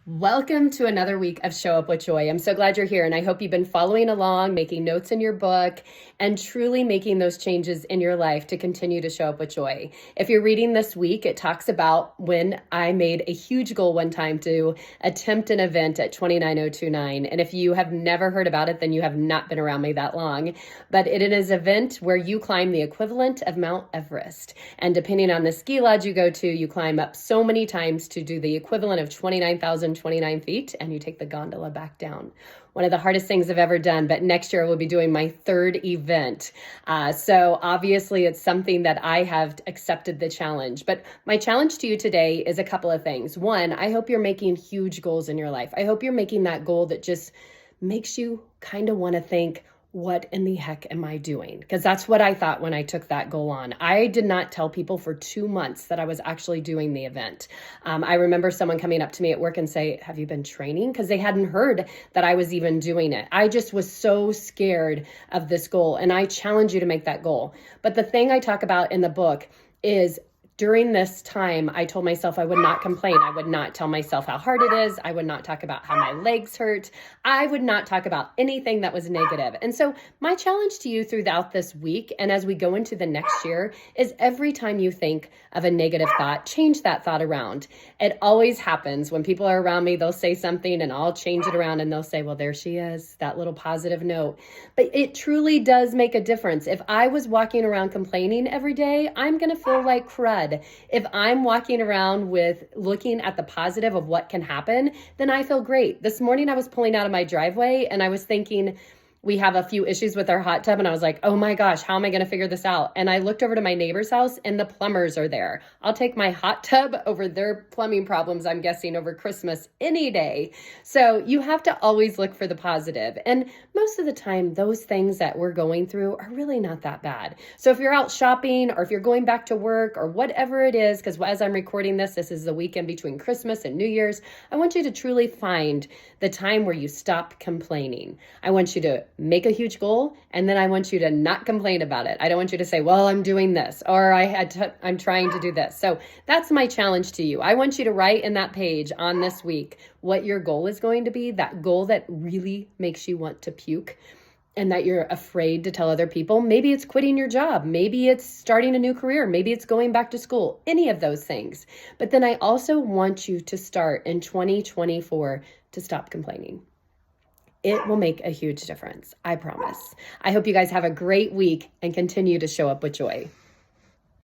Welcome to another week of Show Up with Joy. I'm so glad you're here, and I hope you've been following along, making notes in your book, and truly making those changes in your life to continue to show up with joy. If you're reading this week, it talks about when I made a huge goal one time to attempt an event at 29029. And if you have never heard about it, then you have not been around me that long. But it is an event where you climb the equivalent of Mount Everest. And depending on the ski lodge you go to, you climb up so many times to do the equivalent of 29,029 feet, and you take the gondola back down. One of the hardest things I've ever done, but next year I will be doing my third event. So obviously it's something that I have accepted the challenge. But my challenge to you today is a couple of things. One, I hope you're making huge goals in your life. I hope you're making that goal that just makes you kind of want to think, what in the heck am I doing? Because that's what I thought when I took that goal on. I did not tell people for 2 months that I was actually doing the event. I remember someone coming up to me at work and say, have you been training? Because they hadn't heard that I was even doing it. I just was so scared of this goal. And I challenge you to make that goal. But the thing I talk about in the book is during this time, I told myself I would not complain. I would not tell myself how hard it is. I would not talk about how my legs hurt. I would not talk about anything that was negative. And so my challenge to you throughout this week and as we go into the next year is every time you think of a negative thought, change that thought around. It always happens when people are around me, they'll say something and I'll change it around and they'll say, well, there she is, that little positive note. But it truly does make a difference. If I was walking around complaining every day, I'm going to feel like crud. If I'm walking around with looking at the positive of what can happen, then I feel great. This morning I was pulling out of my driveway and I was thinking, we have a few issues with our hot tub. And I was like, oh my gosh, how am I going to figure this out? And I looked over to my neighbor's house and the plumbers are there. I'll take my hot tub over their plumbing problems, I'm guessing, over Christmas any day. So you have to always look for the positive. And most of the time, those things that we're going through are really not that bad. So if you're out shopping or if you're going back to work or whatever it is, because as I'm recording this is the weekend between Christmas and New Year's, I want you to truly find the time where you stop complaining. I want you to make a huge goal, and then I want you to not complain about it. I don't want you to say, well, I'm doing this, or I'm trying to do this. So that's my challenge to you. I want you to write in that page on this week what your goal is going to be, that goal that really makes you want to puke and that you're afraid to tell other people. Maybe it's quitting your job. Maybe it's starting a new career. Maybe it's going back to school, any of those things. But then I also want you to start in 2024 to stop complaining. It will make a huge difference. I promise. I hope you guys have a great week and continue to show up with joy.